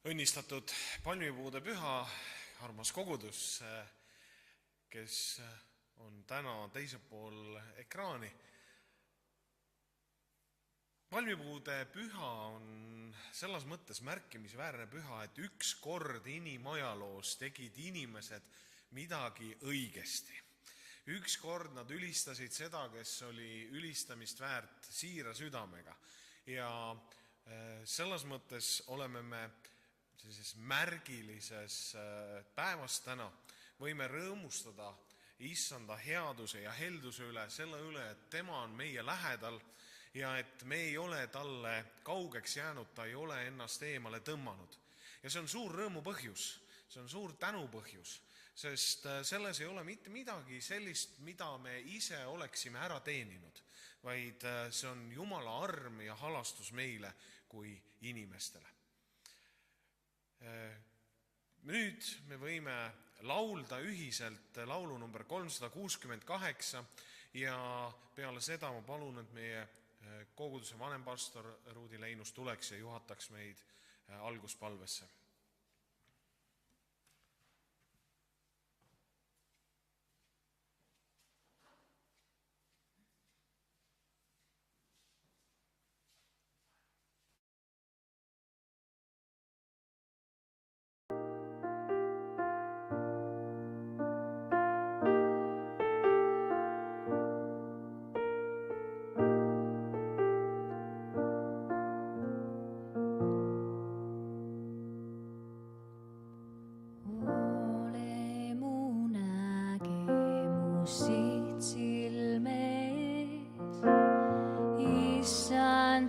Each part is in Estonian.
Õnnistatud palmipuude püha, armas kogudus, kes on täna teisel pool ekraani. Palmipuude püha on selles mõttes märkimisväärne püha, et üks kord inimajaloos tegid inimesed midagi õigesti. Üks kord nad ülistasid seda, kes oli ülistamist väärt siira südamega. Ja selles mõttes oleme me sellises märgilises päevas täna. Võime rõõmustada issanda headuse ja helduse üle, selle üle, et tema on meie lähedal ja et me ei ole talle kaugeks jäänud, ta ei ole ennast eemale tõmmanud. Ja see on suur rõõmu põhjus, see on suur tänu põhjus, sest selles ei ole mitte midagi sellist, mida me ise oleksime ära teeninud, vaid see on Jumala arm ja halastus meile kui inimestele. Nüüd me võime laulda ühiselt laulu number 368 ja peale seda ma palun, et meie koguduse vanempastor Ruudi Leinus tuleks ja juhataks meid alguspalvesse.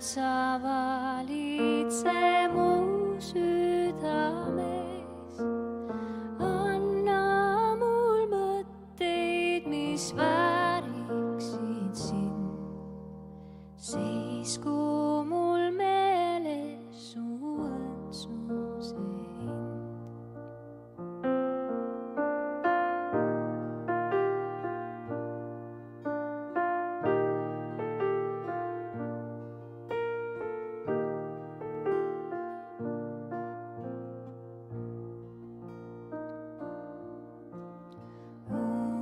Sa valitse mu südames, anna mul mõtteid, mis vääriksid sind. Seisku mul meeles su õndsuse hind.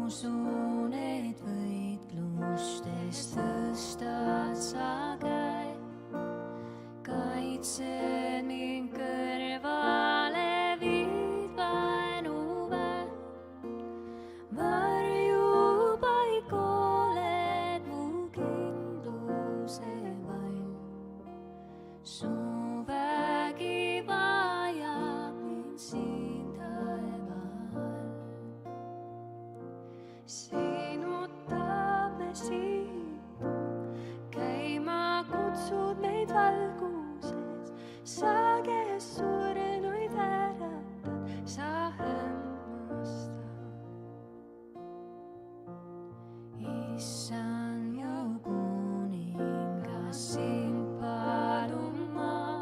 Usun, et võitlustes tõstad sa käe, kaitsed mind kõrvale, viid vaenuväe. Varjupaik oled mu kindluse vall, su vägi vajab mind siin taeval. Siinutab me sihitu, käima kutsud meid valguses, sa, kes surnuid äratad, sa hämmastad. Issand mu kuningas, sind palun ma.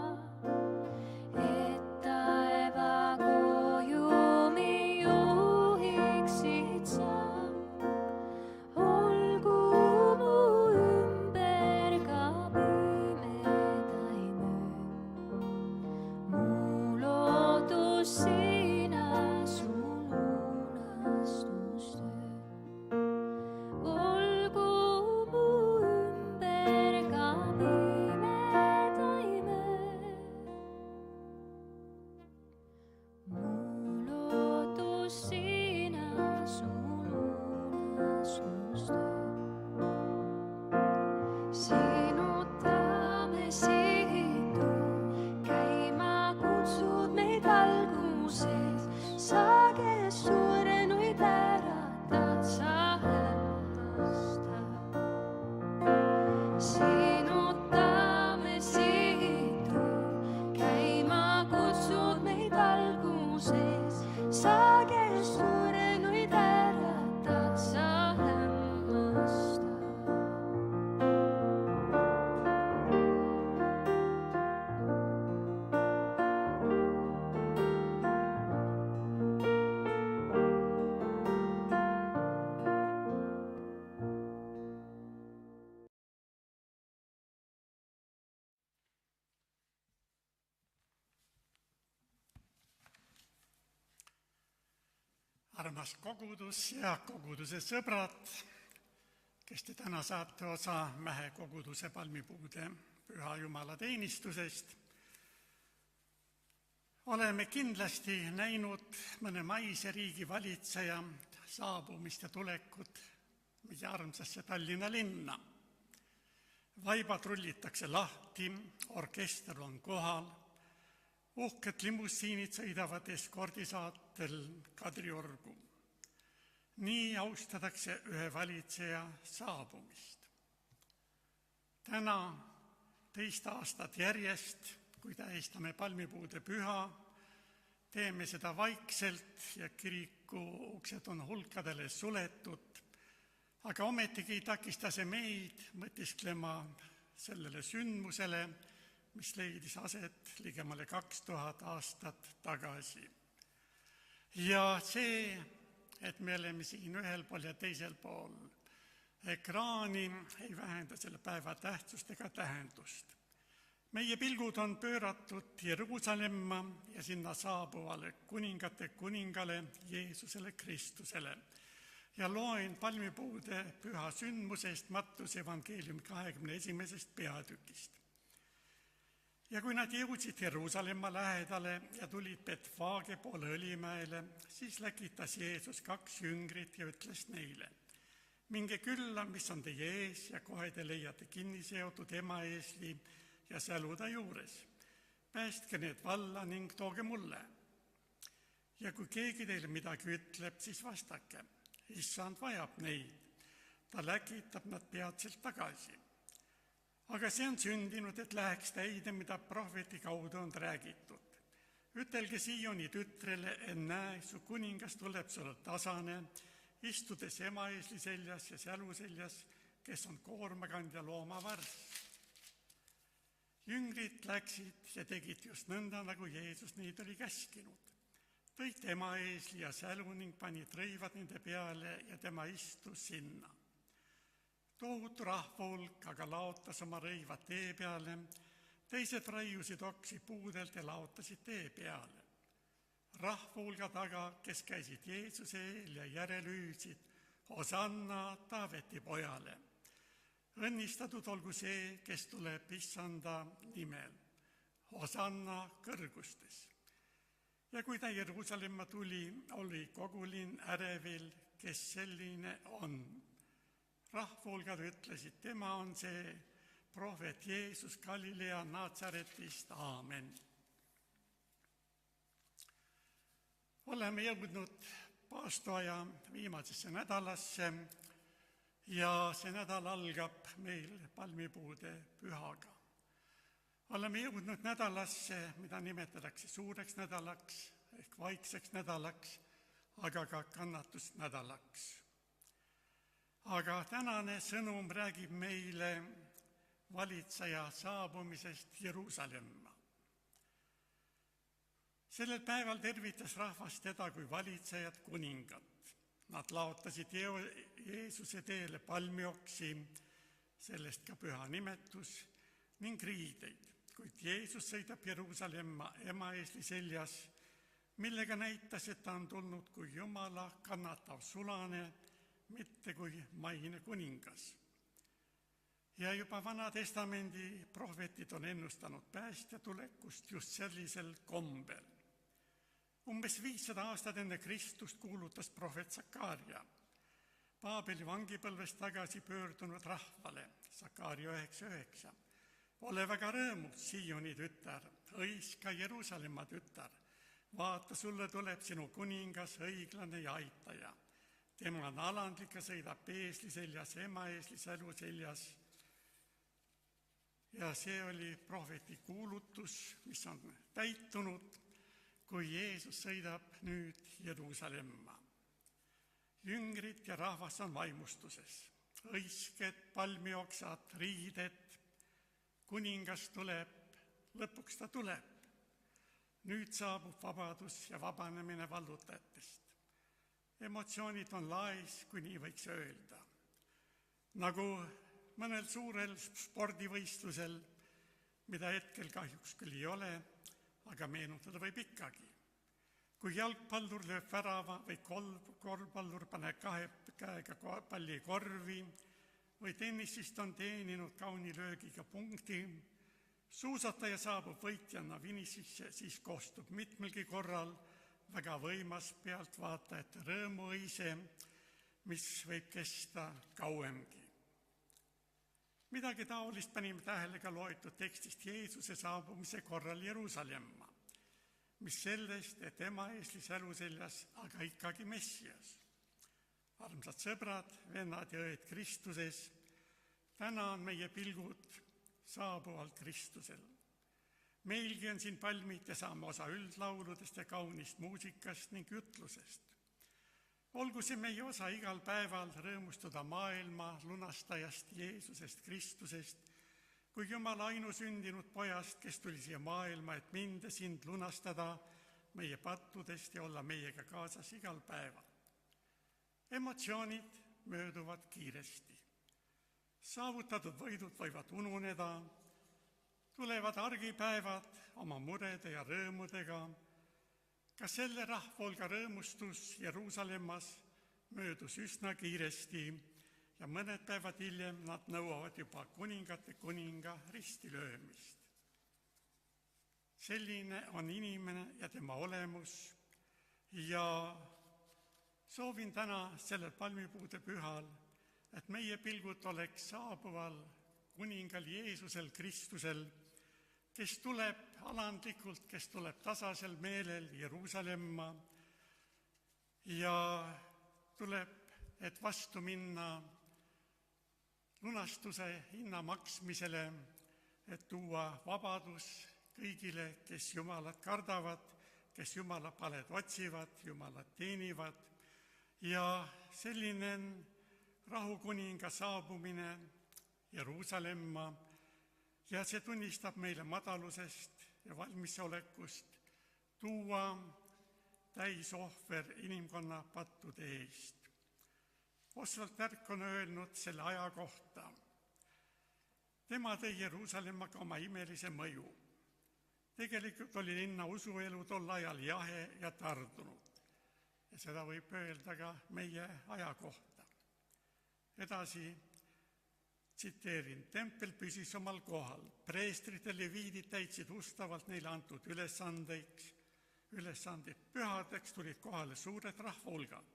armas kogudus ja koguduse sõbrad, kes te täna saate osa Mähe koguduse palmipuude püha Jumala teenistusest. Oleme kindlasti näinud mõne maise riigi valitseja saabumist ja tulekut meie armsasse Tallinna linna. Vaibad rullitakse lahti, orkester on kohal, uhked limusiinid sõidavad eskordisaatel Kadriorgu. Nii austatakse ühe valitseja saabumist. Täna teist aastat järjest, kui tähistame palmipuude püha, teeme seda vaikselt ja kiriku uksed on hulkadele suletud, aga ometigi ei takista see meid mõtisklema sellele sündmusele, mis leidis aset ligemale 2000 aastat tagasi. Ja see, et me oleme siin ühel pool ja teisel pool ekraani, ei vähenda selle päeva tähtsust ega tähendust. Meie pilgud on pööratud Jeruusalemma ja sinna saabuvale kuningate kuningale Jeesusele Kristusele. Ja loen palmipuude püha sündmusest Mattuse evangeeliumi 21. peatükist. Ja kui nad jõudsid Jeruusalemma lähedale ja tulid Betfaage poole Õlimäele, siis läkitas Jeesus 2 jüngrit ja ütles neile: minge külla, mis on teie ees, ja kohe te leiate kinni seotud emaeesli ja säluda juures. Päästke need valla ning tooge mulle. Ja kui keegi teile midagi ütleb, siis vastake: Issand vajab neid, ta läkitab nad peatselt tagasi. Aga see on sündinud, et läheks täide, mida prohveti kaudu on räägitud. Ütelge Sioni tütrele, näe, su kuningas tuleb sulle tasane, istudes emaeesli seljas ja sälu seljas, kes on koormakandja loomavarss. Jüngrid läksid ja tegid just nõnda, nagu Jeesus neid oli käskinud. Tõid emaeesli ja sälu ning panid rõivad nende peale ja tema istus sinna. Tohutu rahvahulk aga laotas oma rõivad tee peale, teised raiusid oksi puudelt ja laotasid tee peale. Rahvahulga taga, kes käisid Jeesuse eel ja järel hüüdsid: Hosanna Taaveti pojale! Õnnistatud olgu see, kes tuleb Issanda nimel! Hosanna kõrgustes! Ja kui ta Jeruusalemma tuli, oli kogu linn ärevil, kes selline on. Rahvahulgad ütlesid, tema on see prohvet Jeesus Galilea Naatsaretist, aamen. Oleme jõudnud paastoaja viimasesse nädalasse ja see nädal algab meil palmipuude pühaga. Oleme jõudnud nädalasse, mida nimetatakse suureks nädalaks ehk vaikseks nädalaks, aga ka kannatusnädalaks. Aga tänane sõnum räägib meile valitseja saabumisest Jeruusalemma. Sellel päeval tervitas rahvas teda kui valitsejat kuningat. Nad laotasid Jeesuse teele palmioksi, sellest ka püha nimetus, ning riideid, kuid Jeesus sõidab Jeruusalemma emaeesli seljas, millega näitas, et ta on tulnud kui Jumala kannatav sulane, mitte kui maine kuningas. Ja juba Vana Testamendi prohvetid on ennustanud päästja tulekust just sellisel kombel. Umbes 500 aastat enne Kristust kuulutas prohvet Sakaaria Paabeli vangipõlvest tagasi pöördunud rahvale, Sakaaria 9.9. Ole väga rõõmus, Sioni tütar, hõiska Jeruusalemma tütar, vaata, sulle tuleb sinu kuningas, õiglane ja aitaja. Tema on alandlik ja sõidab eesli seljas, emaeesli sälu seljas. Ja see oli prohveti kuulutus, mis on täitunud, kui Jeesus sõidab nüüd Jeruusalemma. Jüngrid ja rahvas on vaimustuses. Hõisked, palmioksad, riided. Kuningas tuleb, lõpuks ta tuleb. Nüüd saabub vabadus ja vabanemine vallutajatest. Emotsioonid on laes, kui nii võiks öelda. Nagu mõnel suurel spordivõistlusel, mida hetkel kahjuks küll ei ole, aga meenutada võib ikkagi. kui jalgpallur lööb värava või korvpallur paneb 2 käega palli korvi või tennisist on teeninud kauni löögiga punkti, suusataja saabub võitjana finišisse, siis koostub mitmelgi korral väga võimas pealtvaatajate rõõmuõise, mis võib kesta kauemgi. Midagi taolist panime tähele ka loetud tekstist Jeesuse saabumise korral Jeruusalemma, mis sellest, et ema eeslis eluseljas, aga ikkagi Messias. Armsad sõbrad, vennad ja õed Kristuses, täna on meie pilgud saabuval Kristusel. Meilgi on siin palmid ja saame osa üldlauludest ja kaunist muusikast ning jutlusest. Olgu see meie osa igal päeval rõõmustada maailma lunastajast Jeesusest Kristusest, kui Jumala ainusündinud pojast, kes tuli siia maailma, et mind ja sind lunastada meie pattudest ja olla meiega kaasas igal päeval. Emotsioonid mööduvad kiiresti. Saavutatud võidud võivad ununeda, tulevad argipäevad oma murede ja rõõmudega. Ka selle rahvahulga rõõmustus Jeruusalemmas möödus üsna kiiresti ja mõned päevad hiljem nad nõuavad juba kuningate kuninga ristilöömist. Selline on inimene ja tema olemus ja soovin täna sellel palmipuude pühal, et meie pilgud oleks saabuval kuningal Jeesusel Kristusel, kes tuleb alandlikult, kes tuleb tasasel meelel Jeruusalemma ja tuleb, et vastu minna lunastuse hinna maksmisele, et tuua vabadus kõigile, kes Jumalat kardavad, kes Jumala paled otsivad, Jumalat teenivad ja selline rahukuninga saabumine Jeruusalemma ja see tunnistab meile madalusest ja valmisolekust tuua täisohver inimkonna pattude eest. Oswald Tärk on öelnud selle aja kohta. Tema tõi Jeruusalemmaga oma imelise mõju. Tegelikult oli linna usuelu tol ajal jahe ja tardunud. Ja seda võib öelda ka meie aja kohta. Edasi tsiteerin, tempel püsis omal kohal, preestrid ja leviidid täitsid ustavalt neile antud ülesandeid, pühadeks tulid kohale suured rahvahulgad,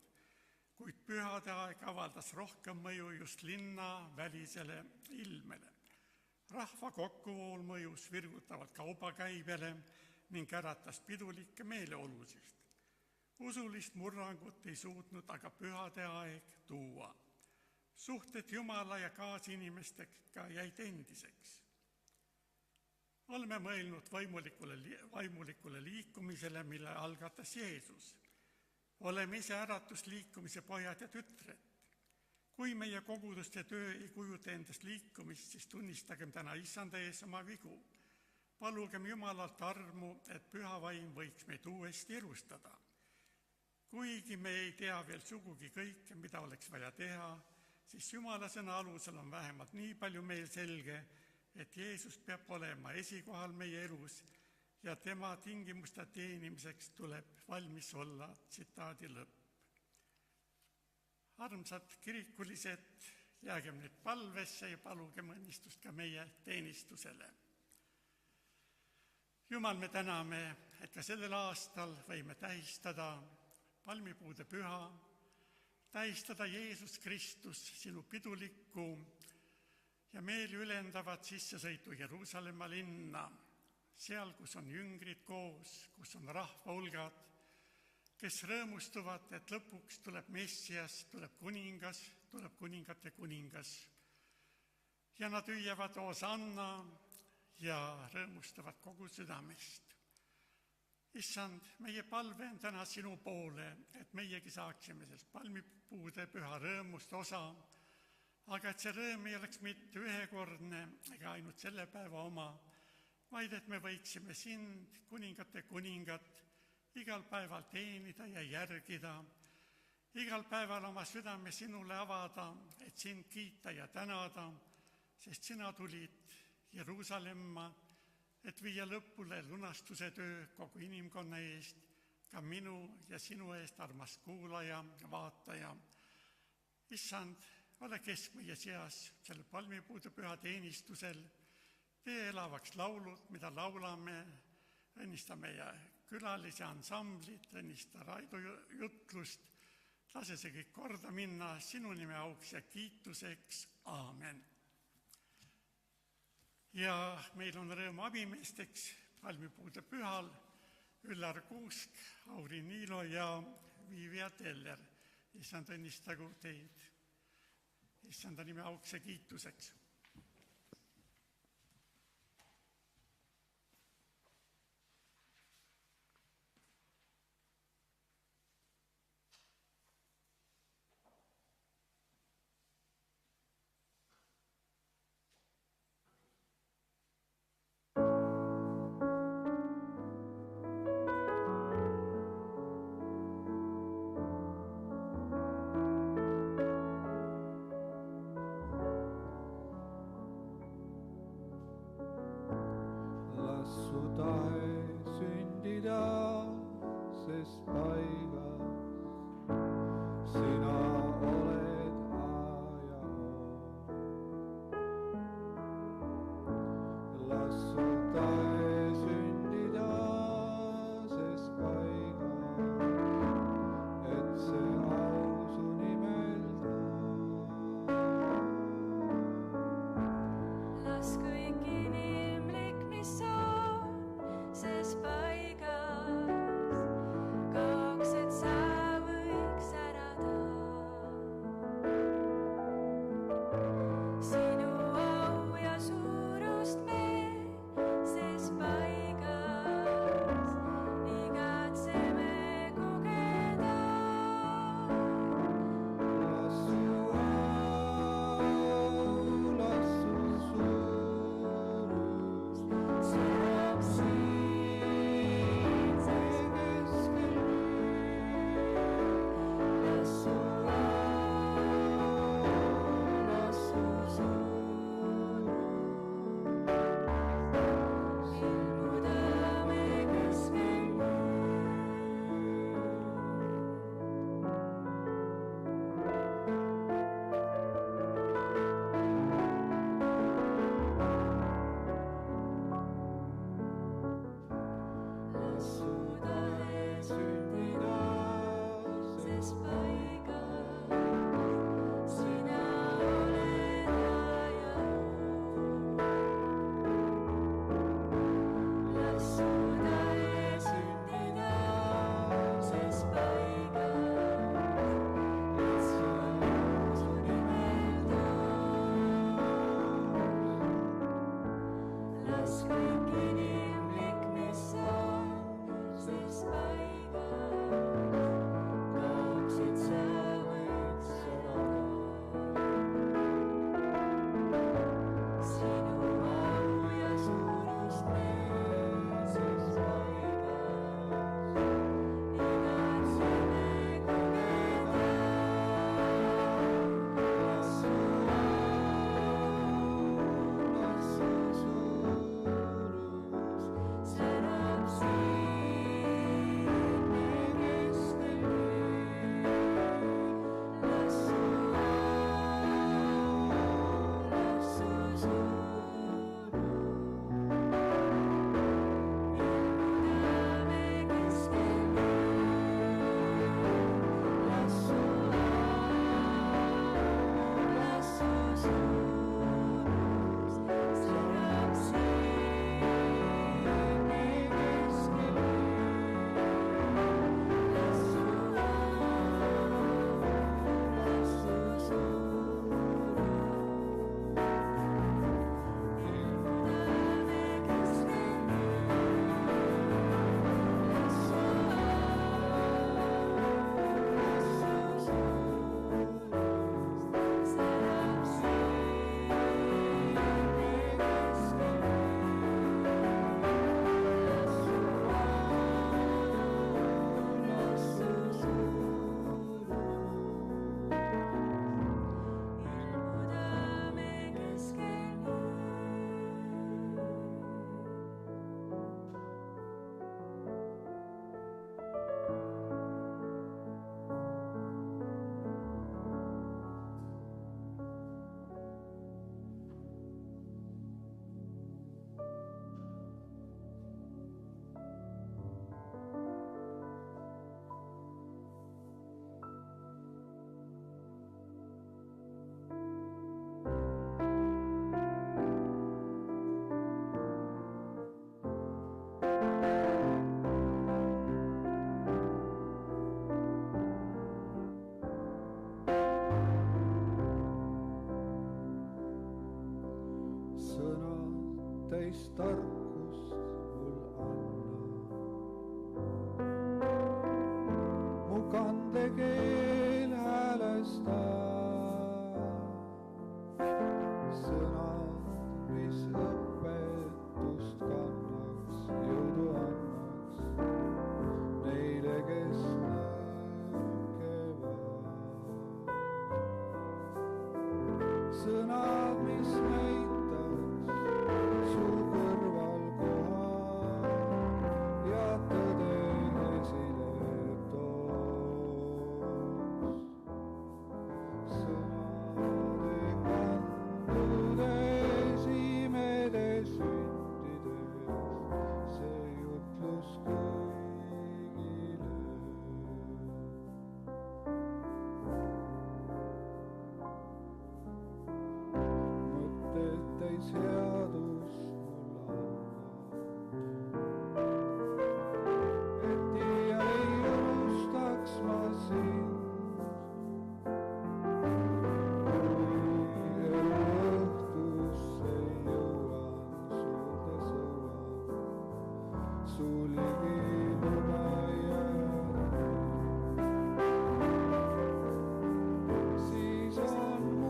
kuid pühade aeg avaldas rohkem mõju just linna välisele ilmele. Rahva kokkuvool mõjus virgutavalt kaubakäibele ning äratas pidulikke meeleolusid. Usulist murrangut ei suutnud aga pühade aeg tuua. Suhted Jumala ja kaasinimestega jäid endiseks. Oleme mõelnud vaimulikule liikumisele, mille algatas Jeesus. Oleme ise äratusliikumise pojad ja tütred. Kui meie koguduste töö ei kujuta endast liikumist, siis tunnistagem täna Issanda ees oma vigu. Palugem Jumalalt armu, et püha vaim võiks meid uuesti elustada. Kuigi me ei tea veel sugugi kõike, mida oleks vaja teha, siis Jumala sõna alusel on vähemalt nii palju meil selge, et Jeesus peab olema esikohal meie elus ja tema tingimuste teenimiseks tuleb valmis olla, tsitaadi lõpp. Armsad kirikulised, jäägem nüüd palvesse ja palugem õnnistust ka meie teenistusele. Jumal, me täname, et ka sellel aastal võime tähistada palmipuude püha, tähistada Jeesus Kristus, sinu pidulikku ja meeli ülendavat sissesõitu Jeruusalemma linna, seal, kus on jüngrid koos, kus on rahvahulgad, kes rõõmustuvad, et lõpuks tuleb Messias, tuleb kuningas, tuleb kuningate kuningas. Ja nad hüüavad Hosanna ja rõõmustavad kogu südamest. Issand, meie palve on täna sinu poole, et meiegi saaksime sellest palmipuude püha rõõmust osa, aga et see rõõm ei oleks mitte ühekordne ega ainult selle päeva oma, vaid et me võiksime sind, kuningate kuningat, igal päeval teenida ja järgida, igal päeval oma südame sinule avada, et sind kiita ja tänada, sest sina tulid Jeruusalemma, et viia lõpule lunastuse töö kogu inimkonna eest, ka minu ja sinu eest, armas kuulaja, vaataja. Issand, ole kesk meie seas sellel palmipuude püha teenistusel. Tee elavaks laulud, mida laulame, õnnista meie külalise ansamblit, õnnista Raido jutlust. Lase see kõik korda minna sinu nime auks ja kiituseks. Aamen. Ja meil on rõõm abimeesteks palmipuude pühal Üllar Kuusk, Auri Niilo ja Viivia Teller. Issand, õnnistagu teid. Issanda nime auks ja kiituseks. tarkust mul anna. Mu kandekeel häälesta sõnad, mis õpetust kannaks, jõudu annaks neile, kes nõrkevad. Sõnad, mis näitaks su kõrval kohal ja tõde esile tooks. Sõnade kandudes, imedes, sündides, see jutlus kõigile. Mõtted täis headus mul anna, et iial ei unustaks ma sind. Kui õhtusse jõuan suurde sõua, su ligi luba jääda, siis on mu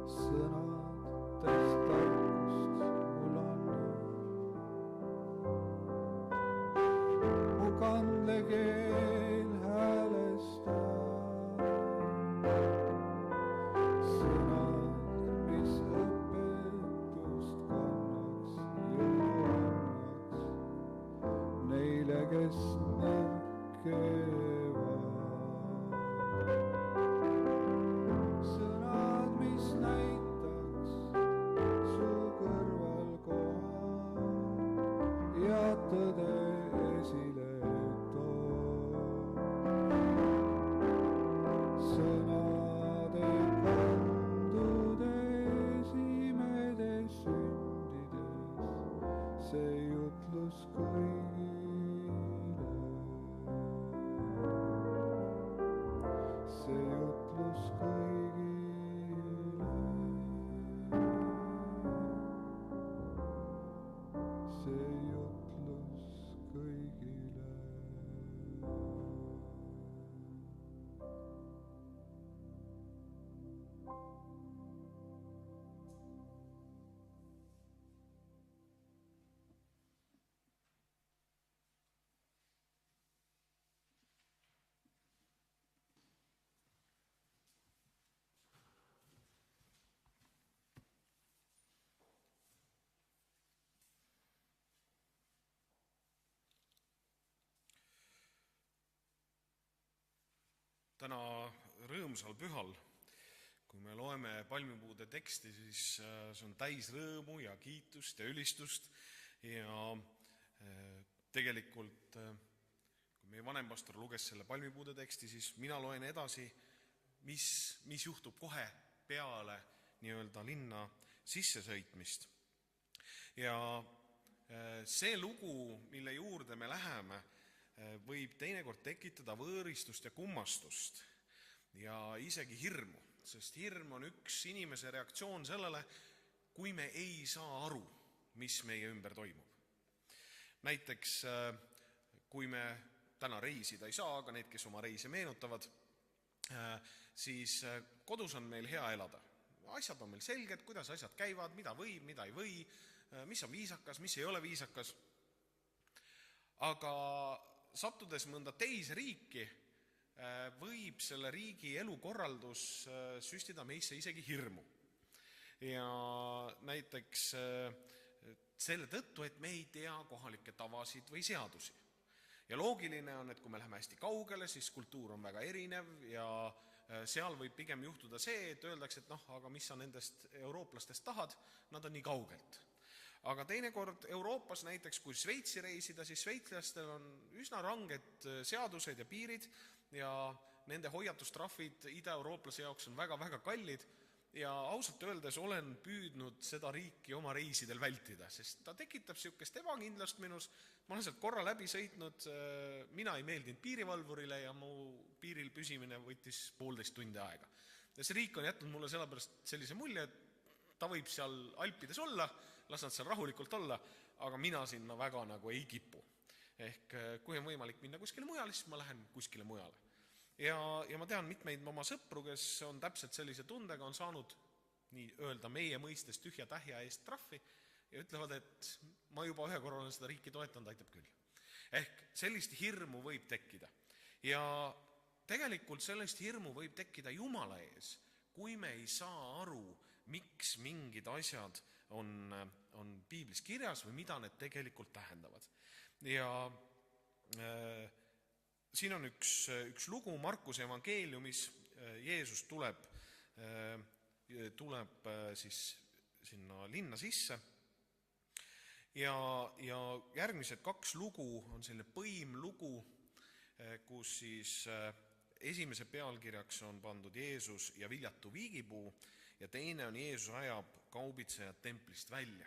sõnad täis tarkust mul anna. Mu kandekeel häälesta sõnad, mis õpetust kannaks, jõudu annaks neile, kes nõrkevad. Sõnad, mis näitaks su kõrval kohal ja tõde esile tooks. Sõnade kandudes, imedes, sündides, see jutlus kõigile. See jutlus kõigile. See jutlus kõigile. Täna rõõmsal pühal, kui me loeme palmipuude teksti, siis see on täis rõõmu ja kiitust ja ülistust ja tegelikult, kui meie vanempastor luges selle palmipuude teksti, siis mina loen edasi, mis juhtub kohe peale nii-öelda linna sissesõitmist. Ja see lugu, mille juurde me läheme, võib teinekord tekitada võõristust ja kummastust ja isegi hirmu, sest hirm on üks inimese reaktsioon sellele, kui me ei saa aru, mis meie ümber toimub. Näiteks, kui me täna reisida ei saa, aga need, kes oma reise meenutavad, siis kodus on meil hea elada. Asjad on meil selged, kuidas asjad käivad, mida võib, mida ei või, mis on viisakas, mis ei ole viisakas. Aga sattudes mõnda teise riiki, võib selle riigi elukorraldus süstida meisse isegi hirmu. Ja näiteks selle tõttu, et me ei tea kohalikke tavasid või seadusi. Ja loogiline on, et kui me läheme hästi kaugele, siis kultuur on väga erinev ja seal võib pigem juhtuda see, et öeldakse, et aga mis sa nendest eurooplastest tahad, nad on nii kaugelt. Aga teinekord Euroopas näiteks, kui Šveitsi reisida, siis šveitslastel on üsna ranged seadused ja piirid ja nende hoiatustrahvid ida-eurooplase jaoks on väga-väga kallid ja ausalt öeldes olen püüdnud seda riiki oma reisidel vältida, sest ta tekitab niisugust ebakindlust minus. Ma olen sealt korra läbi sõitnud, mina ei meeldinud piirivalvurile ja mu piiril püsimine võttis 1,5 tundi aega. Ja see riik on jätnud mulle sellepärast sellise mulje, et ta võib seal Alpides olla, las nad seal rahulikult olla, aga mina sinna väga nagu ei kipu. Ehk kui on võimalik minna kuskile mujale, siis ma lähen kuskile mujale. Ja ma tean mitmeid oma sõpru, kes on täpselt sellise tundega, on saanud nii öelda meie mõistes tühja tähja eest trahvi ja ütlevad, et ma juba ühe korra olen seda riiki toetanud, aitab küll. Ehk sellist hirmu võib tekkida. Ja tegelikult sellist hirmu võib tekkida Jumala ees, kui me ei saa aru, miks mingid asjad on piiblis kirjas või mida need tegelikult tähendavad. Ja siin on üks lugu Markuse evangeeliumis, Jeesus tuleb siis sinna linna sisse ja järgmised 2 lugu on selline põimlugu, kus siis esimese pealkirjaks on pandud Jeesus ja viljatu viigipuu ja teine on Jeesus ajab kaubitsejad templist välja.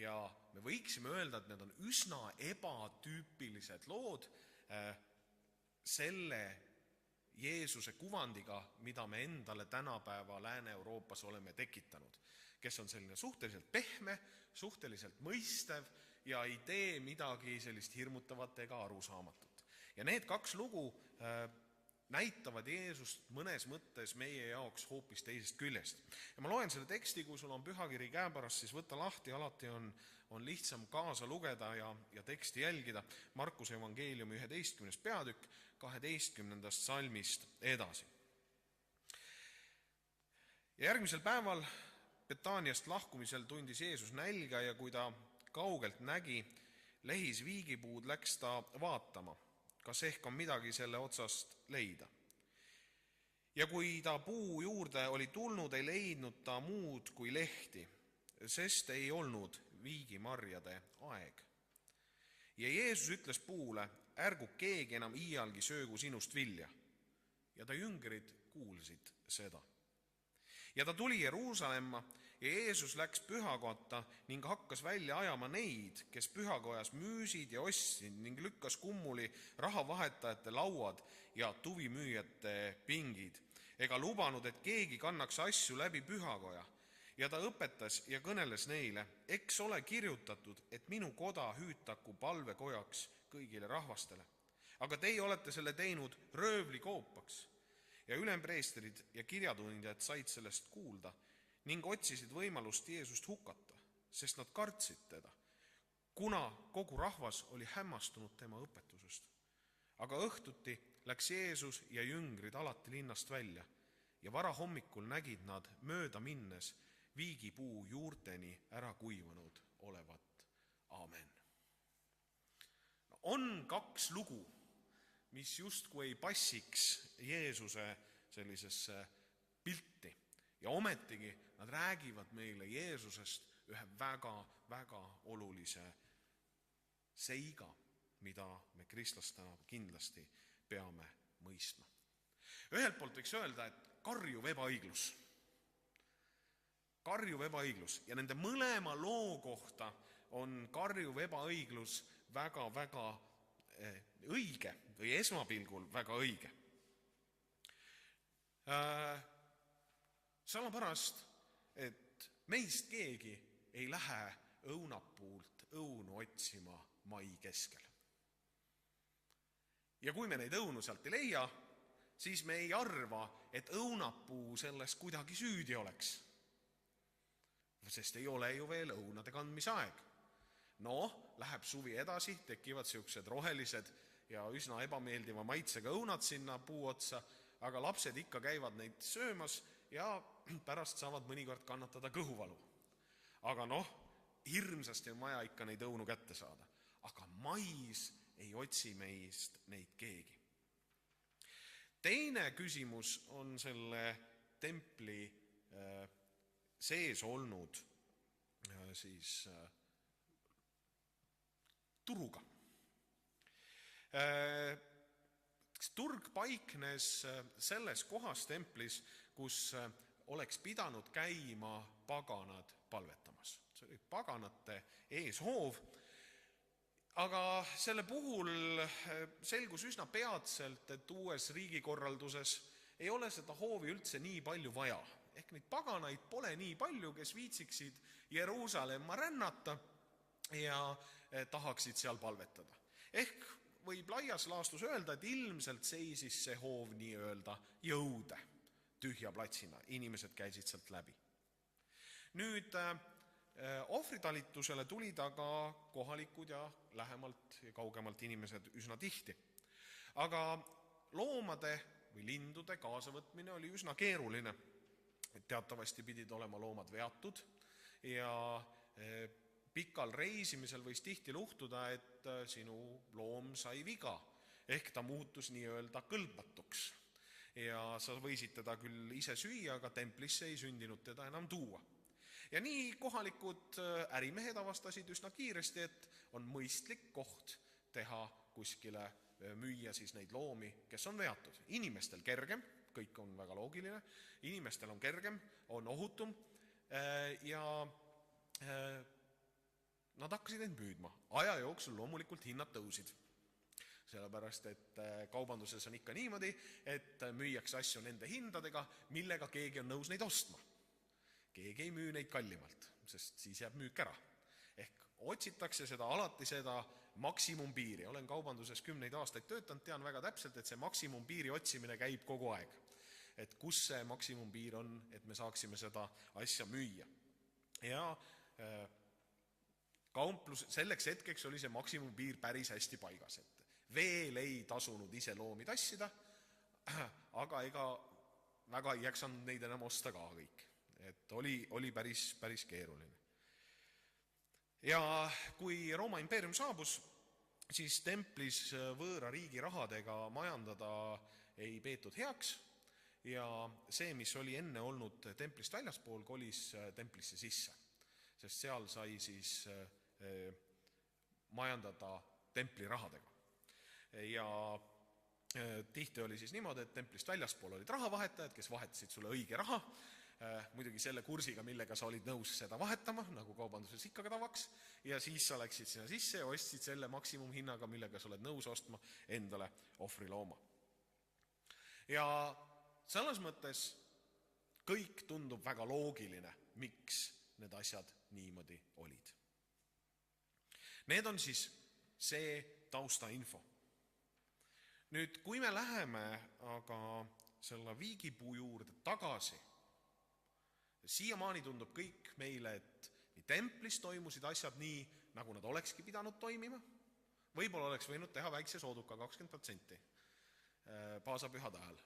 Ja me võiksime öelda, et need on üsna ebatüüpilised lood selle Jeesuse kuvandiga, mida me endale tänapäeva Lääne-Euroopas oleme tekitanud, kes on selline suhteliselt pehme, suhteliselt mõistev ja ei tee midagi sellist hirmutavat ega arusaamatut. Ja need 2 lugu näitavad Jeesust mõnes mõttes meie jaoks hoopis teisest küljest. Ja ma loen selle teksti, kui sul on pühakiri käepärast, siis võta lahti, alati on lihtsam kaasa lugeda ja teksti jälgida. Markuse evangeeliumi 11. peatükk 12. salmist edasi. Ja järgmisel päeval Betaaniast lahkumisel tundis Jeesus nälga ja kui ta kaugelt nägi lehis viigipuud, läks ta vaatama, kas ehk on midagi selle otsast leida. Ja kui ta puu juurde oli tulnud, ei leidnud ta muud kui lehti, sest ei olnud viigimarjade aeg. Ja Jeesus ütles puule, ärgu keegi enam iialgi söögu sinust vilja. Ja ta jüngrid kuulsid seda. Ja ta tuli Jeruusalemma ja Jeesus läks pühakotta ning hakkas välja ajama neid, kes pühakojas müüsid ja ostsid ning lükkas kummuli rahavahetajate lauad ja tuvimüüjate pingid, ega lubanud, et keegi kannaks asju läbi pühakoja. Ja ta õpetas ja kõneles neile, eks ole kirjutatud, et minu koda hüütaku palvekojaks kõigile rahvastele. Aga teie olete selle teinud röövlikoopaks. Ja ülempreestrid ja kirjatundjad said sellest kuulda ning otsisid võimalust Jeesust hukata, sest nad kartsid teda, kuna kogu rahvas oli hämmastunud tema õpetusest. Aga õhtuti läks Jeesus ja jüngrid alati linnast välja ja varahommikul nägid nad mööda minnes viigipuu juurteni ära kuivanud olevat. Aamen. On 2 lugu, mis justkui ei passiks Jeesuse sellisesse pilti. Ja ometigi nad räägivad meile Jeesusest ühe väga-väga olulise seiga, mida me kristlastena kindlasti peame mõistma. Ühelt poolt võiks öelda, et karjuv ebaõiglus ja nende mõlema loo kohta on karjuv ebaõiglus väga-väga õige või esmapilgul väga õige. Sellepärast, et meist keegi ei lähe õunapuult õunu otsima mai keskel. Ja kui me neid õunu sealt ei leia, siis me ei arva, et õunapuu selles kuidagi süüdi oleks. Sest ei ole ju veel õunade kandmise aeg. Läheb suvi edasi, tekivad siuksed rohelised ja üsna ebameeldiva maitsega õunad sinna puu otsa, aga lapsed ikka käivad neid söömas ja pärast saavad mõnikord kannatada kõhuvalu. Aga hirmsasti on vaja ikka neid õunu kätte saada. Aga mais ei otsi meist neid keegi. Teine küsimus on selle templi sees olnud turuga. Turg paiknes selles kohas templis, kus oleks pidanud käima paganad palvetamas. See oli paganate eeshoov, aga selle puhul selgus üsna peatselt, et uues riigikorralduses ei ole seda hoovi üldse nii palju vaja. Ehk neid paganaid pole nii palju, kes viitsiksid Jeruusalemma rännata ja tahaksid seal palvetada. Ehk võib laias laastus öelda, et ilmselt seisis see hoov nii-öelda jõude tühja platsina. Inimesed käisid sealt läbi. Nüüd ohvritalitusele tulid aga kohalikud ja lähemalt ja kaugemalt inimesed üsna tihti. Aga loomade või lindude kaasavõtmine oli üsna keeruline. Teatavasti pidid olema loomad veatud ja pikal reisimisel võis tihti luhtuda, et sinu loom sai viga, ehk ta muutus nii-öelda kõlbmatuks. Ja sa võisid teda küll ise süüa, aga templisse ei sündinud teda enam tuua. Ja nii kohalikud ärimehed avastasid üsna kiiresti, et on mõistlik koht teha kuskile müüa siis neid loomi, kes on veatud. Inimestel kergem, kõik on väga loogiline, inimestel on kergem, on ohutum ja nad hakkasid end müüdma. Aja jooksul loomulikult hinnad tõusid. Sellepärast, et kaubanduses on ikka niimoodi, et müüakse asju nende hindadega, millega keegi on nõus neid ostma. Keegi ei müü neid kallimalt, sest siis jääb müük ära. Ehk otsitakse alati seda maksimumpiiri. Olen kaubanduses 10 aastaid töötanud, tean väga täpselt, et see maksimumpiiri otsimine käib kogu aeg. Et kus see maksimumpiir on, et me saaksime seda asja müüa. Ja selleks hetkeks oli see maksimumpiir päris hästi paigas, et veel ei tasunud ise loomi tassida, aga ega väga ei jaksanud neid enam osta ka kõik. Et oli päris keeruline. Ja kui Rooma impeerium saabus, siis templis võõra riigi rahadega majandada ei peetud heaks ja see, mis oli enne olnud templist väljaspool, kolis templisse sisse, sest seal sai siis majandada templi rahadega. Ja tihti oli siis niimoodi, et templist väljaspool olid rahavahetajad, kes vahetasid sulle õige raha, muidugi selle kursiga, millega sa olid nõus seda vahetama, nagu kaubanduses ikka tavaks, ja siis sa läksid sinna sisse ja ostsid selle maksimumhinnaga, millega sa oled nõus ostma endale ohvrilooma. Ja selles mõttes kõik tundub väga loogiline, miks need asjad niimoodi olid. Need on siis see taustainfo. Nüüd, kui me läheme aga selle viigipuu juurde tagasi, siiamaani tundub kõik meile, et nii templis toimusid asjad nii, nagu nad olekski pidanud toimima. Võib-olla oleks võinud teha väikse sooduka 20% paasapühade ajal.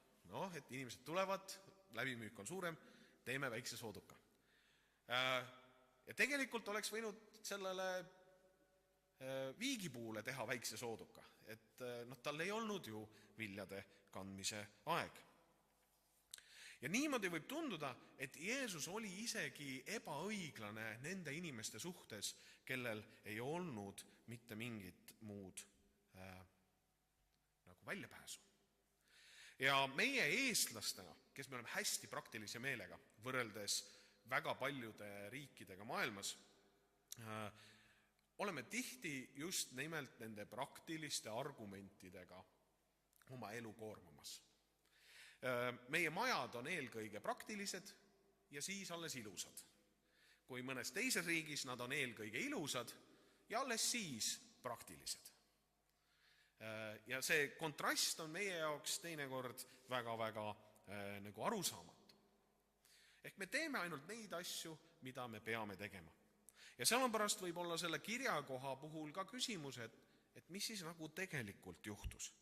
Et inimesed tulevad, läbimüük on suurem, teeme väikse sooduka. Ja tegelikult oleks võinud sellele viigipuule teha väikse sooduka, et tal ei olnud ju viljade kandmise aeg. Ja niimoodi võib tunduda, et Jeesus oli isegi ebaõiglane nende inimeste suhtes, kellel ei olnud mitte mingit muud nagu väljapääsu. Ja meie eestlastena, kes me oleme hästi praktilise meelega, võrreldes väga paljude riikidega maailmas, oleme tihti just nimelt nende praktiliste argumentidega oma elu koormamas. Meie majad on eelkõige praktilised ja siis alles ilusad. Kui mõnes teises riigis nad on eelkõige ilusad ja alles siis praktilised. Ja see kontrast on meie jaoks teinekord väga-väga nagu arusaamatu. Ehk me teeme ainult neid asju, mida me peame tegema. Ja sellepärast võib olla selle kirjakoha puhul ka küsimus, et mis siis nagu tegelikult juhtus.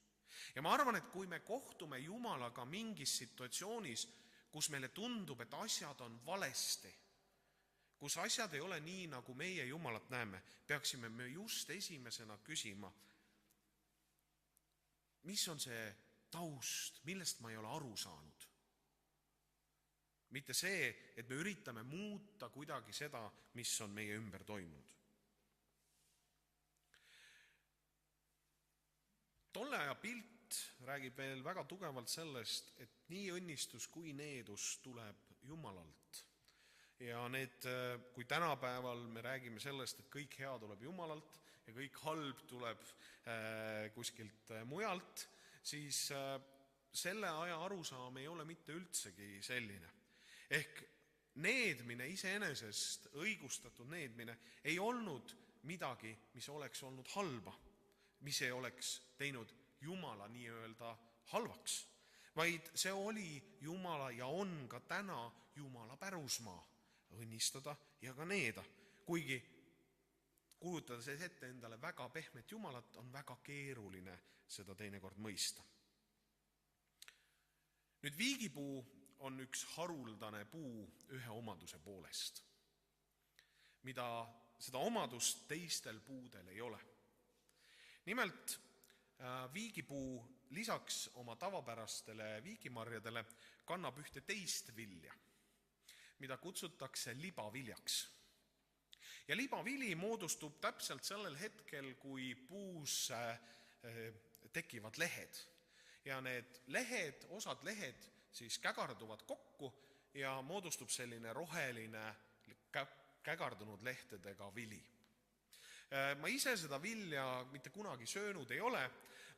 Ja ma arvan, et kui me kohtume Jumalaga mingis situatsioonis, kus meile tundub, et asjad on valesti, kus asjad ei ole nii, nagu meie Jumalat näeme, peaksime me just esimesena küsima, mis on see taust, millest ma ei ole aru saanud. Mitte see, et me üritame muuta kuidagi seda, mis on meie ümber toimunud. Tolle aja pilt räägib veel väga tugevalt sellest, et nii õnnistus kui needus tuleb Jumalalt. Ja kui tänapäeval me räägime sellest, et kõik hea tuleb Jumalalt ja kõik halb tuleb kuskilt mujalt, siis selle aja arusaam ei ole mitte üldsegi selline. Ehk needmine iseenesest, õigustatud needmine, ei olnud midagi, mis oleks olnud halba, mis ei oleks teinud Jumala nii-öelda halvaks, vaid see oli Jumala ja on ka täna Jumala pärusmaa, õnnistada ja ka needa. Kuigi kujutades ette endale väga pehmet Jumalat, on väga keeruline seda teinekord mõista. Nüüd viigipuu on üks haruldane puu ühe omaduse poolest, mida seda omadust teistel puudel ei ole. Nimelt, viigipuu lisaks oma tavapärastele viigimarjadele kannab ühte teist vilja, mida kutsutakse libaviljaks. Ja libavili moodustub täpselt sellel hetkel, kui puus tekivad lehed. Ja need lehed, osad lehed siis kägarduvad kokku ja moodustub selline roheline kägardunud lehtedega vili. Ma ise seda vilja mitte kunagi söönud ei ole,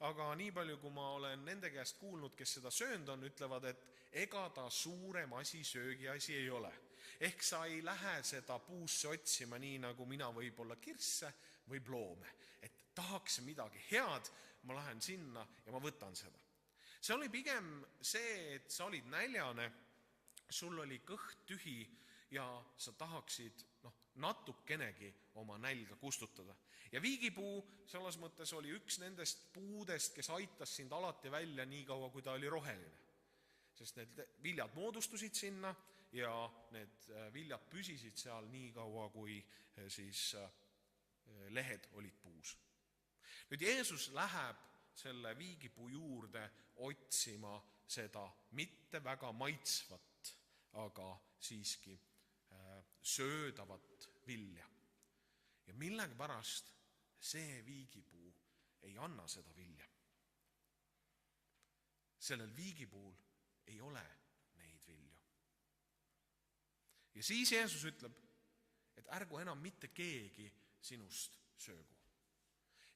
aga nii palju, kui ma olen nende käest kuulnud, kes seda söönud on, ütlevad, et ega ta suurem asi söögiasi ei ole. Ehk sa ei lähe seda puusse otsima nii, nagu mina võib-olla kirsse või ploome. Et tahaks midagi head, ma lähen sinna ja ma võtan seda. See oli pigem see, et sa olid näljane, sul oli kõht tühi ja sa tahaksid natukenegi oma nälga kustutada. Ja viigipuu selles mõttes oli üks nendest puudest, kes aitas sind alati välja nii kaua, kui ta oli roheline. Sest need viljad moodustusid sinna ja need viljad püsisid seal nii kaua, kui siis lehed olid puus. Nüüd Jeesus läheb selle viigipuu juurde otsima seda mitte väga maitsvat, aga siiski söödavat vilja. Ja millega pärast see viigipuu ei anna seda vilja. Sellel viigipuul ei ole neid vilju. Ja siis Jeesus ütleb, et ärgu enam mitte keegi sinust söögu.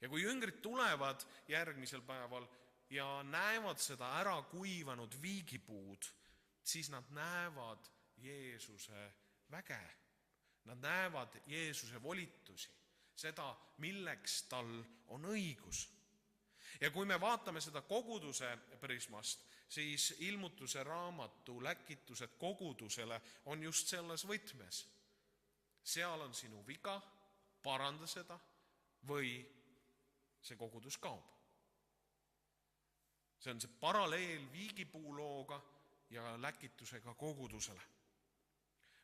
Ja kui jüngrid tulevad järgmisel päeval ja näevad seda ära kuivanud viigipuud, siis nad näevad Jeesuse väge. Nad näevad Jeesuse volitusi, seda, milleks tal on õigus. Ja kui me vaatame seda koguduse prismast, siis ilmutuse raamatu läkitused kogudusele on just selles võtmes. Seal on sinu viga, paranda seda või see kogudus kaob. See on see paralleel viigipuulooga ja läkitusega kogudusele.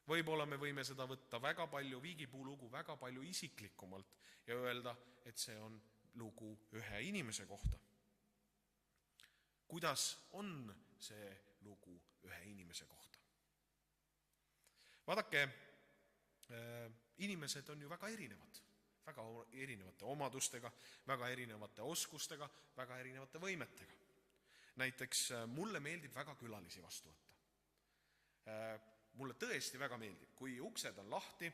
Võib-olla me võime seda võtta väga palju, viigipuulugu väga palju isiklikumalt ja öelda, et see on lugu ühe inimese kohta. Kuidas on see lugu ühe inimese kohta? Vaadake, inimesed on ju väga erinevad. Väga erinevate omadustega, väga erinevate oskustega, väga erinevate võimetega. Näiteks mulle meeldib väga külalisi vastu võtta. Mulle tõesti väga meeldib, kui uksed on lahti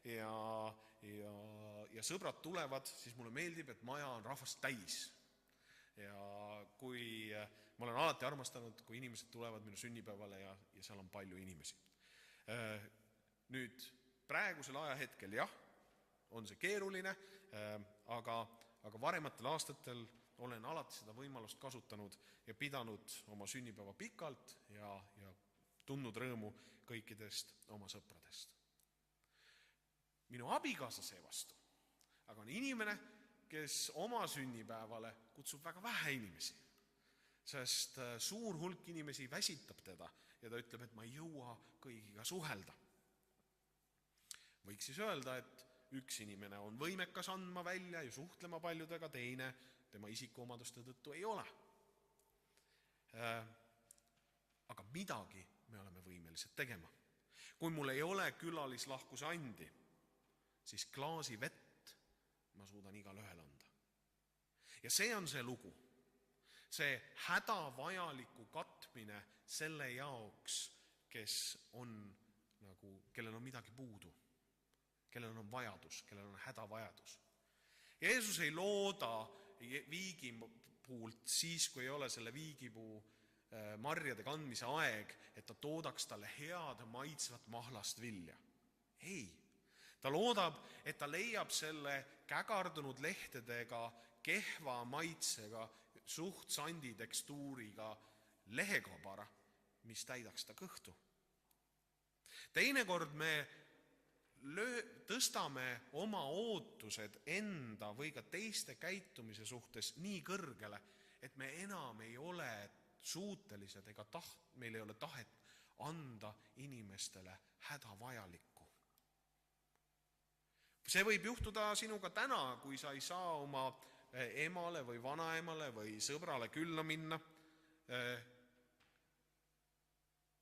ja sõbrad tulevad, siis mulle meeldib, et maja on rahvast täis. Ja kui ma olen alati armastanud, kui inimesed tulevad minu sünnipäevale ja seal on palju inimesi. Nüüd praegusel ajahetkel jah, on see keeruline, aga varematel aastatel olen alati seda võimalust kasutanud ja pidanud oma sünnipäeva pikalt ja tundnud rõõmu kõikidest oma sõpradest. Minu abikaasa seevastu, aga on inimene, kes oma sünnipäevale kutsub väga vähe inimesi, sest suur hulk inimesi väsitab teda ja ta ütleb, et ma ei jõua kõigiga suhelda. Võiks siis öelda, et üks inimene on võimekas andma välja ja suhtlema paljudega, teine tema isikuomaduste tõttu ei ole. Aga midagi me oleme võimelised tegema. Kui mul ei ole külalislahkuse andi, siis klaasi vett ma suudan igale ühele anda. Ja see on see lugu. See hädavajaliku katmine selle jaoks, kellel on midagi puudu, kellel on vajadus, kellel on hädavajadus. Jeesus ei looda viigipuult siis, kui ei ole selle viigipuu marjade kandmise aeg, et ta toodaks talle head maitsvat mahlast vilja. Ei, ta loodab, et ta leiab selle kägardunud lehtedega, kehva maitsega, suht sandi tekstuuriga lehekabara, mis täidaks ta kõhtu. Teinekord me tõstame oma ootused enda või ka teiste käitumise suhtes nii kõrgele, et me enam ei ole suutelised ega meil ei ole tahet anda inimestele hädavajalikku. See võib juhtuda sinuga täna, kui sa ei saa oma emale või vanaemale või sõbrale külla minna.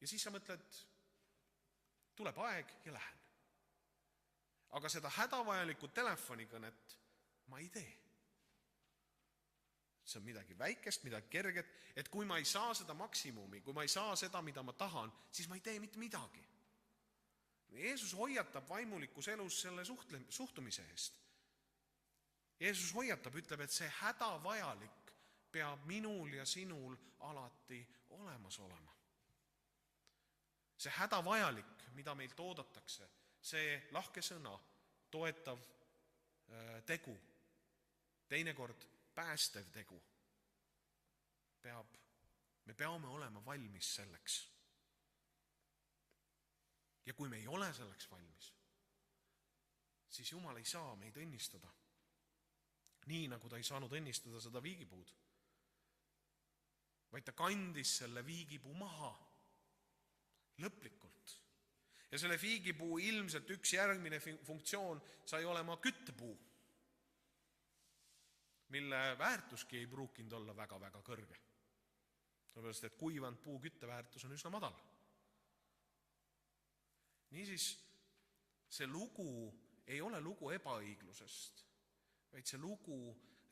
Ja siis sa mõtled, tuleb aeg ja lähen. Aga seda hädavajalikku telefonikõnet ma ei tee. See on midagi väikest, midagi kerget, et kui ma ei saa seda maksimumi, kui ma ei saa seda, mida ma tahan, siis ma ei tee mitte midagi. Jeesus hoiatab vaimulikus elus selle suhtumise eest. Jeesus hoiatab, ütleb, et see hädavajalik peab minul ja sinul alati olemas olema. See hädavajalik, mida meilt oodatakse, see lahke sõna, toetav tegu, teinekord päästev tegu, me peame olema valmis selleks. Ja kui me ei ole selleks valmis, siis Jumal ei saa meid õnnistada. Nii nagu ta ei saanud õnnistada seda viigipuud, vaid ta kandis selle viigipuu maha lõplikult. Ja selle viigipuu ilmselt üks järgmine funktsioon sai olema küttepuu, mille väärtuski ei pruukinud olla väga-väga kõrge. Sellepärast, et kuivanud puu kütteväärtus on üsna madal. Niisiis, see lugu ei ole lugu ebaõiglusest, vaid see lugu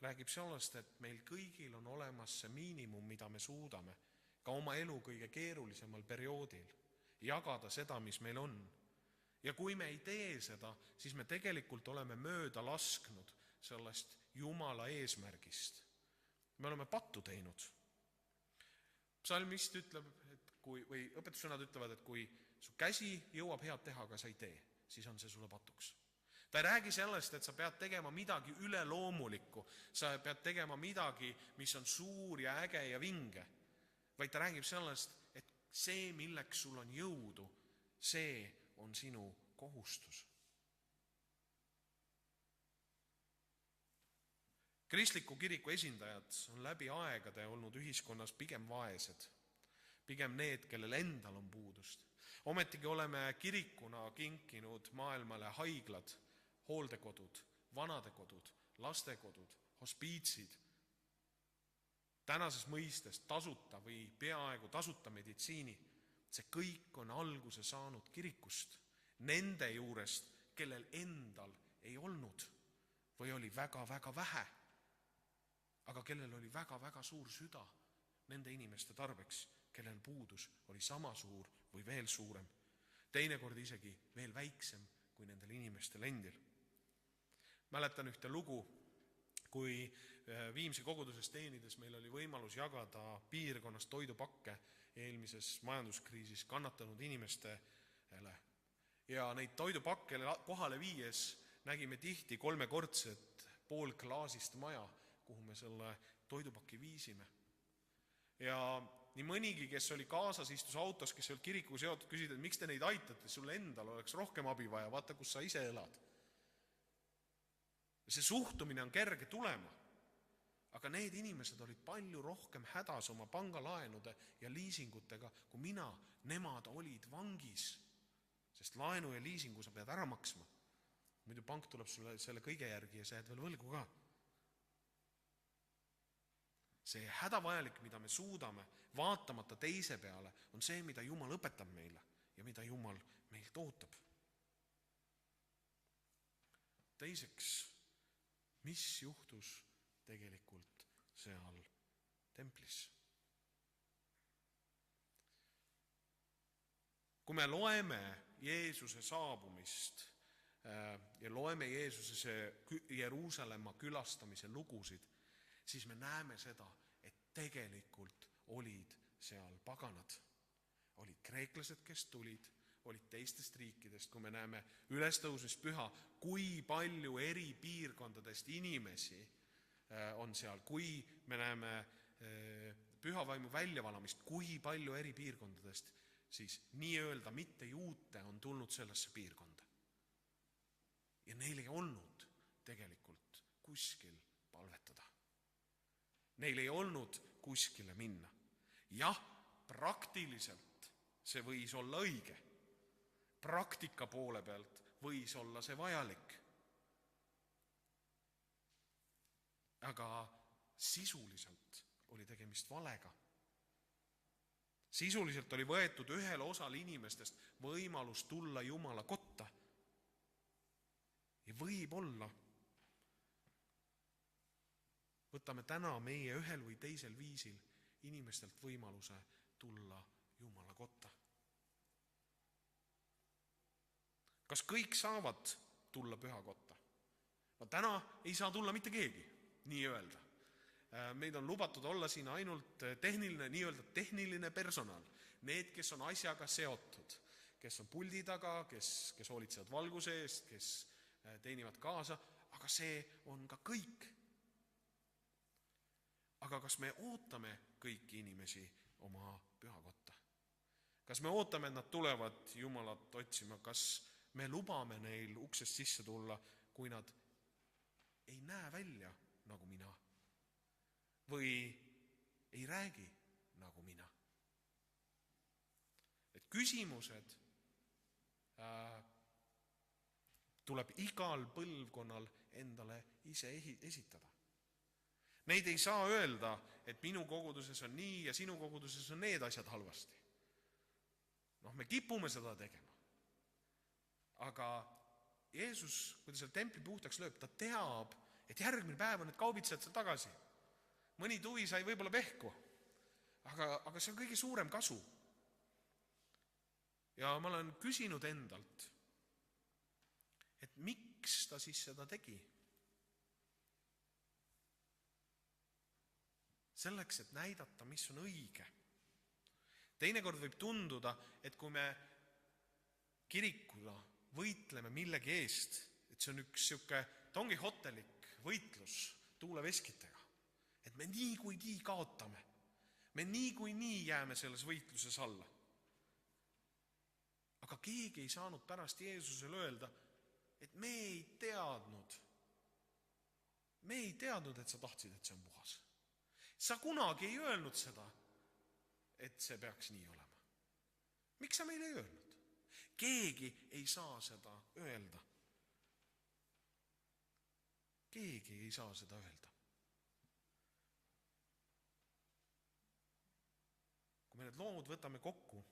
räägib sellest, et meil kõigil on olemas see miinimum, mida me suudame ka oma elu kõige keerulisemal perioodil jagada seda, mis meil on. Ja kui me ei tee seda, siis me tegelikult oleme mööda lasknud sellest Jumala eesmärgist. Me oleme pattu teinud. Psalmist ütleb, või õpetussõnad ütlevad, et kui su käsi jõuab head teha, aga sa ei tee, siis on see sulle patuks. Ta ei räägi sellest, et sa pead tegema midagi üleloomulikku, sa pead tegema midagi, mis on suur ja äge ja vinge, vaid ta räägib sellest, et see, milleks sul on jõudu, see on sinu kohustus. Kristliku kiriku esindajad on läbi aegade olnud ühiskonnas pigem vaesed, pigem need, kellel endal on puudust. Ometigi oleme kirikuna kinkinud maailmale haiglad, hooldekodud, vanadekodud, lastekodud, hospiitsid. Tänases mõistes tasuta või peaaegu tasuta meditsiini, see kõik on alguse saanud kirikust, nende juurest, kellel endal ei olnud või oli väga-väga vähe, aga kellel oli väga-väga suur süda nende inimeste tarbeks, kellel puudus oli sama suur või veel suurem, teinekord isegi veel väiksem kui nendel inimestel endil. Mäletan ühte lugu, kui Viimsi koguduses teenides meil oli võimalus jagada piirkonnas toidupakke eelmises majanduskriisis kannatanud inimestele. Ja neid toidupakke kohale viies nägime tihti 3-kordset poolklaasist maja, kuhu me selle toidupaki viisime. Ja nii mõnigi, kes oli kaasas, istus autos, kes oli kirikuga seotud, küsida, et miks te neid aitate, sulle endal oleks rohkem abi vaja, vaata, kus sa ise elad. see suhtumine on kerge tulema, aga need inimesed olid palju rohkem hädas oma pangalaenude ja liisingutega kui mina. Nemad olid vangis, sest laenu ja liisingu sa pead ära maksma. Muidu pank tuleb sulle selle kõige järgi ja sa jääd veel võlgu ka. See hädavajalik, mida me suudame vaatamata teise peale, on see, mida Jumal õpetab meile ja mida Jumal meilt ootab. Teiseks, mis juhtus tegelikult seal templis? Kui me loeme Jeesuse saabumist ja loeme Jeesuse Jeruusalemma külastamise lugusid, siis me näeme seda, et tegelikult olid seal paganad. Olid kreeklased, kes tulid, olid teistest riikidest, kui me näeme ülestõusmispüha, kui palju eri piirkondadest inimesi on seal, kui me näeme pühavaimu väljavalamist, kui palju eri piirkondadest, siis nii-öelda mitte juute on tulnud sellesse piirkonda. Ja neil ei olnud tegelikult kuskil palvetada. Neil ei olnud kuskile minna. Jah, praktiliselt see võis olla õige. Praktika poole pealt võis olla see vajalik. Aga sisuliselt oli tegemist valega. Sisuliselt oli võetud ühel osal inimestest võimalus tulla Jumala kotta. Ja võib-olla võtame täna meie ühel või teisel viisil inimestelt võimaluse tulla Jumala kotta. Kas kõik saavad tulla püha kotta? No täna ei saa tulla mitte keegi, nii öelda. Meid on lubatud olla siin ainult tehniline personal. Need, kes on asjaga seotud, kes on puldi taga, kes hoolitsevad valguse eest, kes teenivad kaasa, aga see on ka kõik. Aga kas me ootame kõiki inimesi oma pühakotta? Kas me ootame, et nad tulevad Jumalat otsima? Kas me lubame neil uksest sisse tulla, kui nad ei näe välja nagu mina? Või ei räägi nagu mina? Et küsimused tuleb igal põlvkonnal endale ise esitada. Neid ei saa öelda, et minu koguduses on nii ja sinu koguduses on need asjad halvasti. Me kipume seda tegema. Aga Jeesus, kui ta selle templi puhtaks lööb, ta teab, et järgmine päev on need kaubitsejad seal tagasi. Mõni tuvi sai võib-olla pehku, aga see on kõige suurem kasu. Ja ma olen küsinud endalt, et miks ta siis seda tegi? Selleks, et näidata, mis on õige. Teinekord võib tunduda, et kui me kirikuna võitleme millegi eest, et see on üks siuke tongihotelik võitlus tuuleveskitega, et me nii kaotame. Me nii jääme selles võitluses alla. Aga keegi ei saanud pärast Jeesusele öelda, et me ei teadnud, et sa tahtsid, et see on puhas. Sa kunagi ei öelnud seda, et see peaks nii olema. Miks sa meile ei öelnud? Keegi ei saa seda öelda. Keegi ei saa seda öelda. Kui me need lood võtame kokku,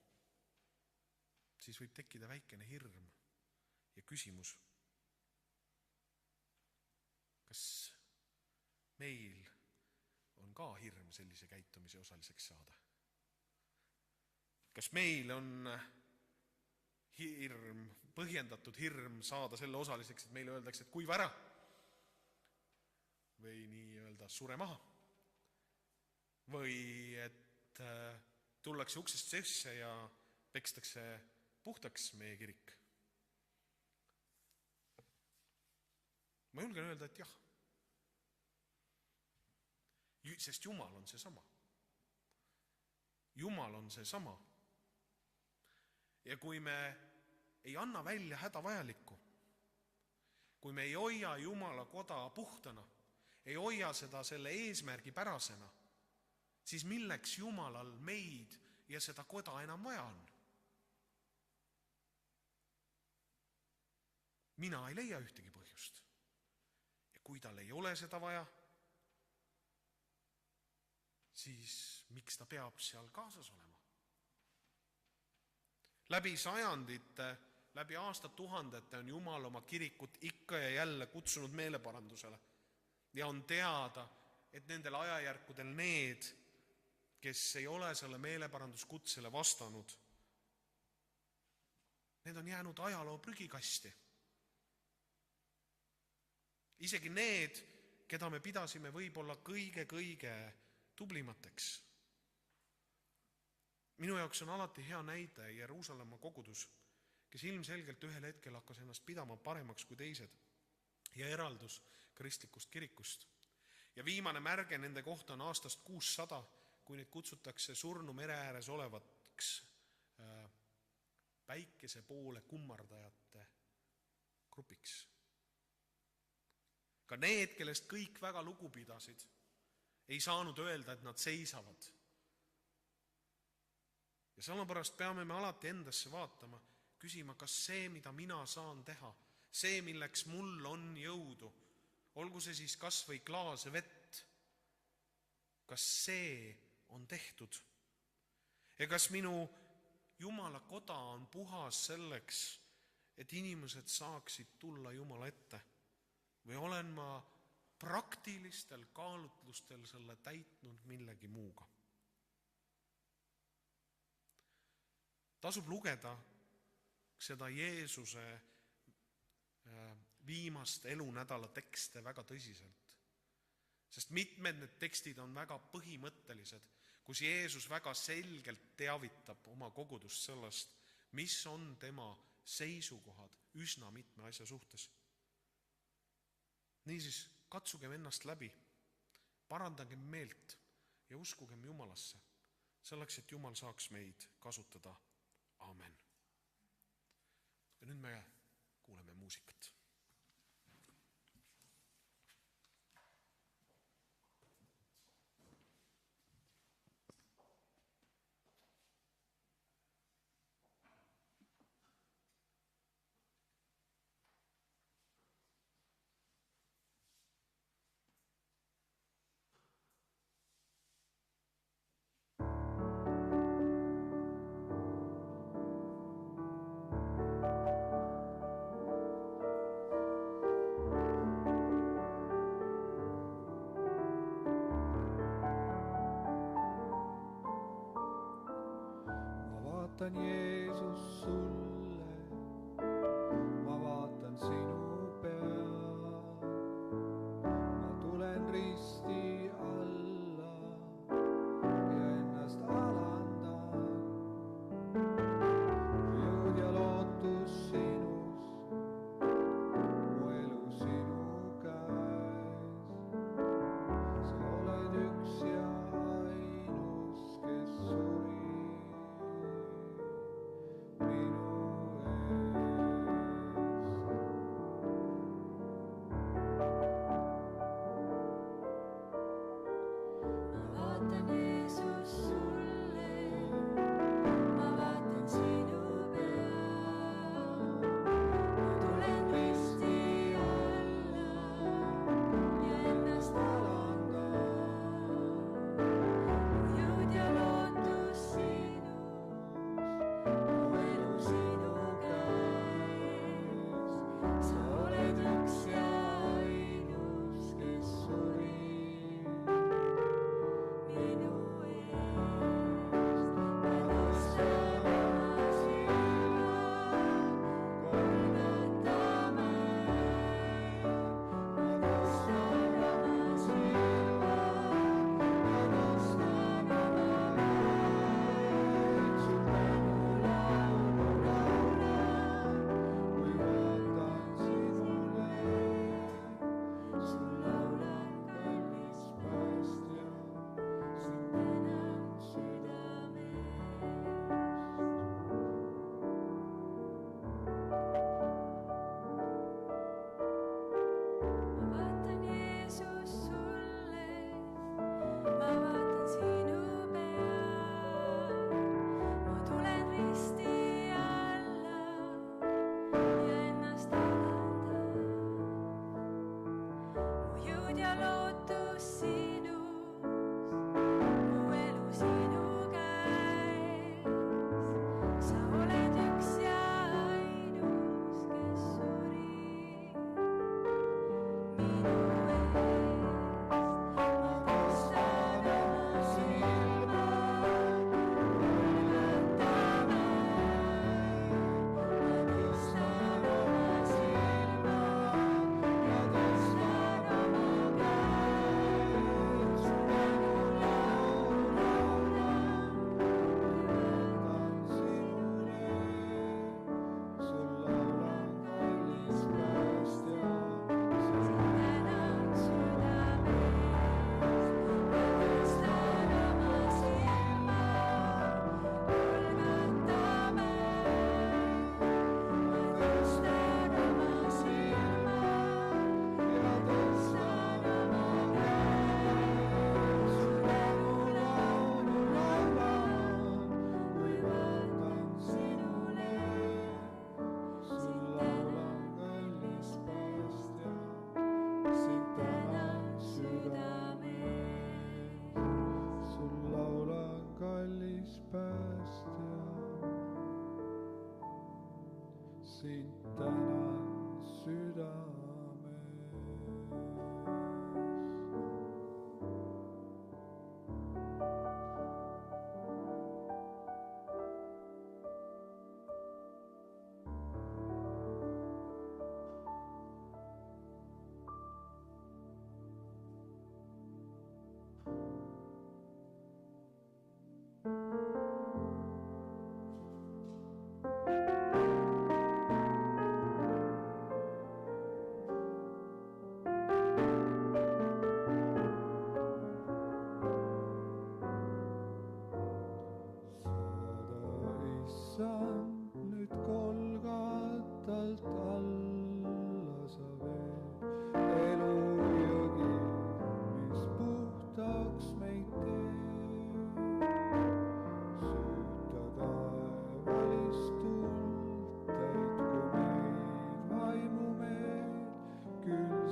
siis võib tekkida väikene hirm ja küsimus, kas meil on ka hirm sellise käitumise osaliseks saada? Kas meil on põhjendatud hirm saada selle osaliseks, et meile öeldakse, et kuiva ära või nii öelda sure maha või et tullakse uksest sisse ja pekstakse puhtaks meie kirik? Ma julgen öelda, et jah. Sest Jumal on see sama. Jumal on see sama. Ja kui me ei anna välja hädavajalikku, kui me ei hoia Jumala koda puhtana, ei hoia seda selle eesmärgi pärasena, siis milleks Jumalal meid ja seda koda enam vaja on? Mina ei leia ühtegi põhjust. Ja kui tal ei ole seda vaja, siis miks ta peab seal kaasas olema? Läbi sajandite, läbi aastatuhandete on Jumal oma kirikut ikka ja jälle kutsunud meeleparandusele. Ja on teada, et nendel ajajärkudel need, kes ei ole selle meeleparanduskutsele vastanud, need on jäänud ajaloo prügikasti. Isegi need, keda me pidasime võib-olla kõige tublimateks. Minu jaoks on alati hea näide Jeruusalemma kogudus, kes ilmselgelt ühel hetkel hakkas ennast pidama paremaks kui teised ja eraldus kristlikust kirikust. Ja viimane märge nende kohta on aastast 600, kui neid kutsutakse surnu mere ääres olevaks päikese poole kummardajate grupiks. Ka need, kellest kõik väga lugu pidasid, ei saanud öelda, et nad seisavad. Ja sellepärast peame me alati endasse vaatama, küsima, kas see, mida mina saan teha, see, milleks mul on jõudu, olgu see siis kas või klaas vett, kas see on tehtud? Ja kas minu Jumala koda on puhas selleks, et inimesed saaksid tulla Jumala ette? Või olen ma praktilistel kaalutlustel selle täitnud millegi muuga? Tasub lugeda seda Jeesuse viimast elunädala tekste väga tõsiselt. Sest mitmed need tekstid on väga põhimõttelised, kus Jeesus väga selgelt teavitab oma kogudust sellest, mis on tema seisukohad üsna mitme asja suhtes. Niisiis, katsugem ennast läbi, parandagem meelt ja uskugem Jumalasse, selleks, et Jumal saaks meid kasutada. Amen. Ja nüüd me kuuleme muusikat. Vaatan Jeesus sulle, ma vaatan sinu pead, ma tulen risti alla ja ennast alandan. Jõud ja lootus sinus, mu elu sinu käes. Sa oled üks ja ainus, kes suri minu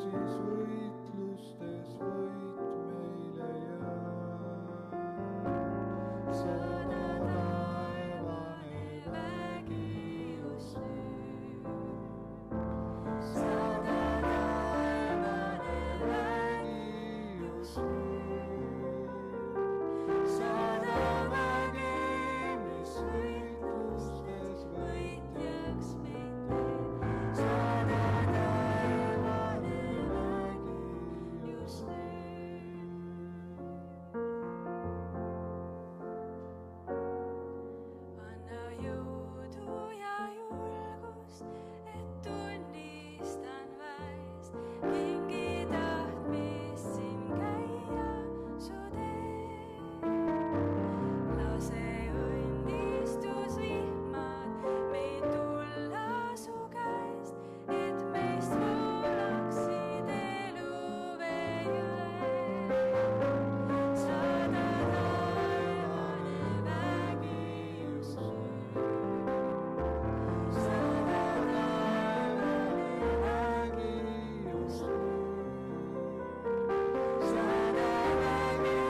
siis võitlustes võit meile jääb. Sada taevane vägi just nüüd. Sada taevane vägi just nüüd. Sada vägi, mis võitlustes võitjaks meid teeb. Sada taevane vägi just nüüd. Anna jõudu ja julgust, et tunnistan väest, kingi tahtmist siin käia su teel. Lase õnnistusvihmad meid tulla su käest, et meist voolaksid eluvee jõed. Sada taevane vägi just nüüd. Sada taevane vägi just nüüd. Sada vägi,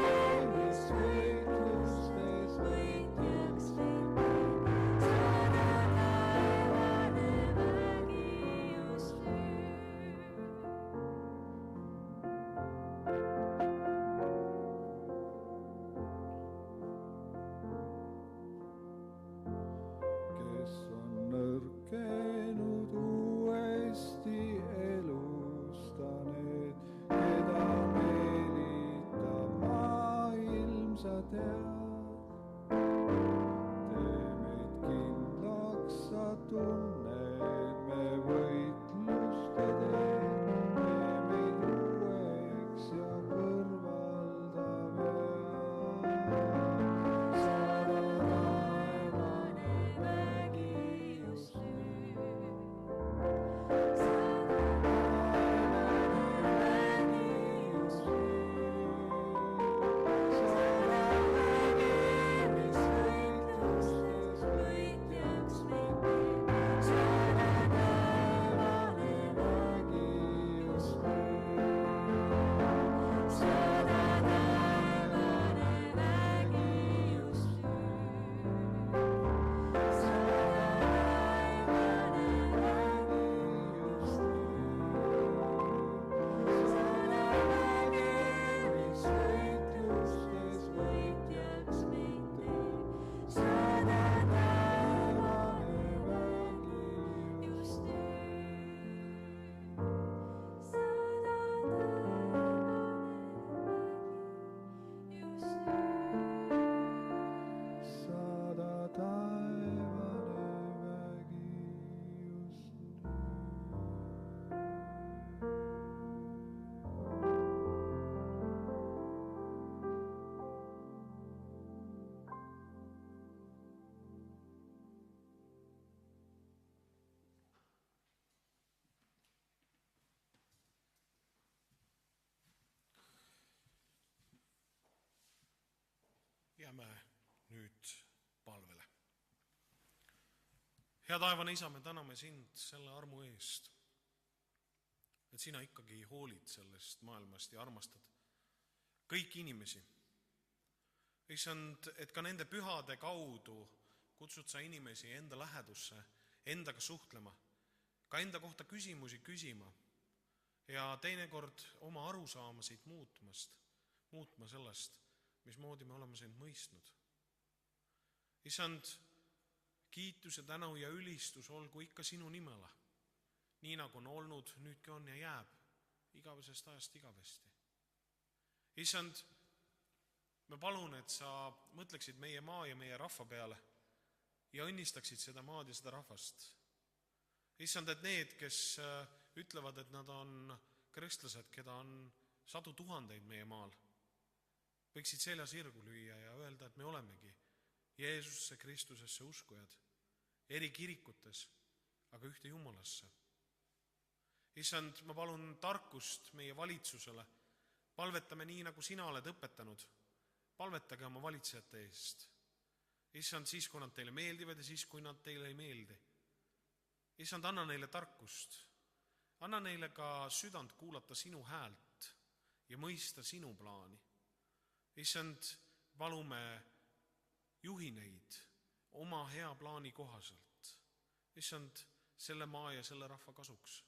mis võitlustes võitjaks meid teeb. Sada taevane vägi just nüüd. Kes on nõrkenud uuesti elusta need, keda meelitab maailm, sa tead. Tee meid kindlaks, sa tunned me võitluste teed. Tee meid uueks ja kõrvalda vead. Sada taevane vägi just nüüd. Sada taevane vägi just nüüd. Sada vägi, mis võitlustes võitjaks meid teeb. Sada taevane vägi just nüüd. Sada taevane vägi just nüüd. Sada taevane vägi just nüüd. Sada vägi, mis võitlustes võitjaks meid teeb. Sada taevane vägi just nüüd. Sada taevane vägi just Jääme nüüd palvele. Hea taevane Isa, me täname sind selle armu eest, et sina ikkagi hoolid sellest maailmast ja armastad kõiki inimesi. Issand, et ka nende pühade kaudu kutsud sa inimesi enda lähedusse, endaga suhtlema, ka enda kohta küsimusi küsima ja teinekord oma arusaamasid muutma sellest, mismoodi me oleme sind mõistnud. Issand, kiitus ja tänu ja ülistus olgu ikka sinu nimele, nii nagu on olnud, nüüdki on ja jääb igavesest ajast igavesti. Issand, me palun, et sa mõtleksid meie maa ja meie rahva peale ja õnnistaksid seda maad ja seda rahvast. Issand, et need, kes ütlevad, et nad on kristlased, keda on sadu tuhandeid meie maal, võiksid selja sirgu lüüa ja öelda, et me olemegi Jeesusesse Kristusesse uskujad, eri kirikutes, aga ühte Jumalasse. Issand, ma palun tarkust meie valitsusele, palvetame nii, nagu sina oled õpetanud, palvetage oma valitsejate eest. Issand, siis, kui nad teile meeldivad ja siis, kui nad teile ei meeldi. Issand, anna neile tarkust, anna neile ka südant kuulata sinu häält ja mõista sinu plaani. Issand, palume, juhi neid oma hea plaani kohaselt. Issand, selle maa ja selle rahva kasuks.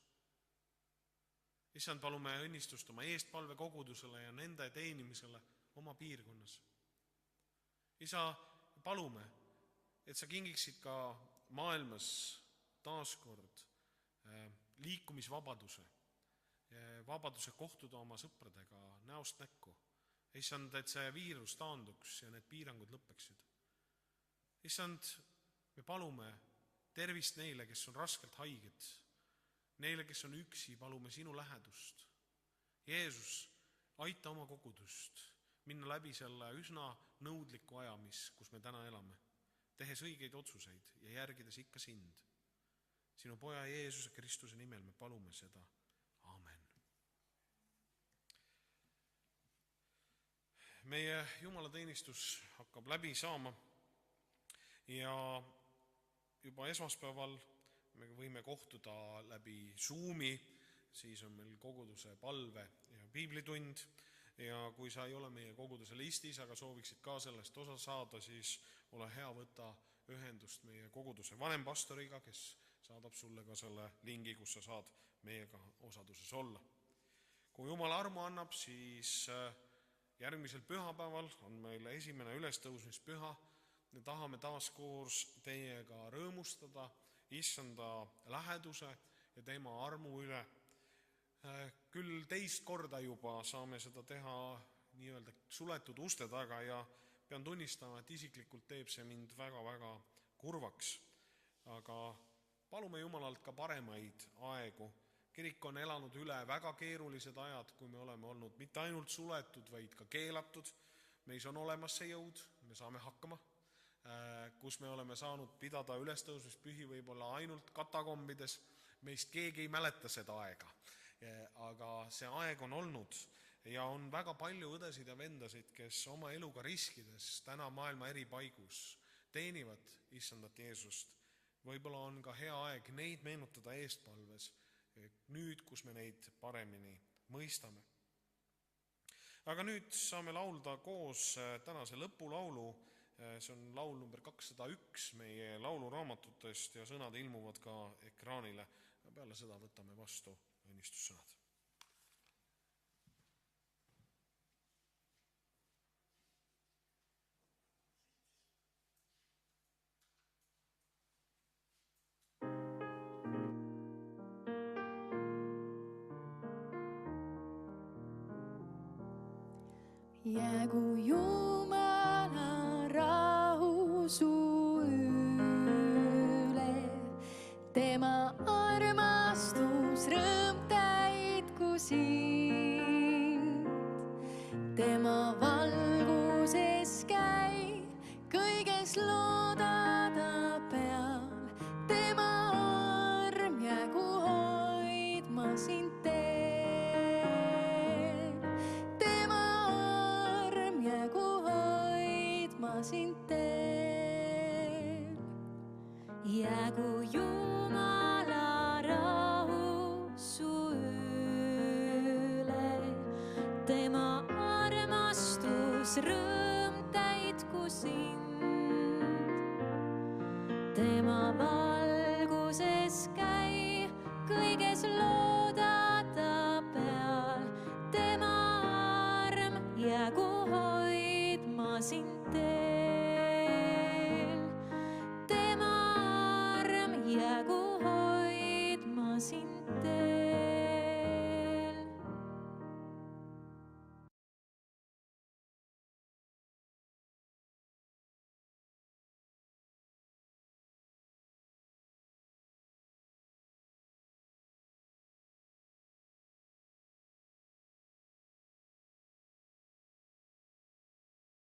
Issand, palume õnnistust oma eestpalve kogudusele ja nende teenimisele oma piirkonnas. Isa, palume, et sa kingiksid ka maailmas taaskord liikumisvabaduse, vabaduse kohtuda oma sõpradega näost näkku. Issand, et see viirus taanduks ja need piirangud lõppeksid. Issand, me palume tervist neile, kes on raskelt haiged, neile, kes on üksi, palume sinu lähedust. Jeesus, aita oma kogudust minna läbi selle üsna nõudliku aja, kus me täna elame, tehes õigeid otsuseid ja järgides ikka sind. Sinu poja Jeesuse Kristuse nimel me palume seda. Aamen. Meie jumalateenistus hakkab läbi saama ja juba esmaspäeval me võime kohtuda läbi Zoomi, siis on meil koguduse palve ja piiblitund ja kui sa ei ole meie koguduse listis, aga sooviksid ka sellest osa saada, siis ole hea, võtta ühendust meie koguduse vanempastoriga, kes saadab sulle ka selle lingi, kus sa saad meiega osaduses olla. Kui Jumal armu annab, siis järgmisel pühapäeval on meil esimene ülestõusmispüha. Me tahame taas koos teiega rõõmustada Issanda läheduse ja tema armu üle. Küll teist korda juba saame seda teha nii-öelda suletud uste taga ja pean tunnistama, et isiklikult teeb see mind väga-väga kurvaks. Aga palume Jumalalt ka paremaid aegu. Kirik on elanud üle väga keerulised ajad, kui me oleme olnud mitte ainult suletud, vaid ka keelatud. Meis on olemas see jõud, me saame hakkama, kus me oleme saanud pidada ülestõusmispühi võib-olla ainult katakombides. Meist keegi ei mäleta seda aega, aga see aeg on olnud ja on väga palju õdesid ja vendasid, kes oma eluga riskides täna maailma eri paigus teenivad Issandat Jeesust. Võib-olla on ka hea aeg neid meenutada eestpalves, nüüd, kus me neid paremini mõistame. Aga nüüd saame laulda koos tänase lõpulaulu. See on laul number 201 meie lauluraamatutest ja sõnad ilmuvad ka ekraanile. Peale seda võtame vastu õnnistussõnad. Jäägu Jumala rahu su üle, tema armastus rõõm täitku sind. Tema valguses käi, kõiges loodada peal, tema arm jäägu hoidma sind teel. Sind teel. Jäägu Jumala rahu su üle, tema armastus rõõm täitku sind.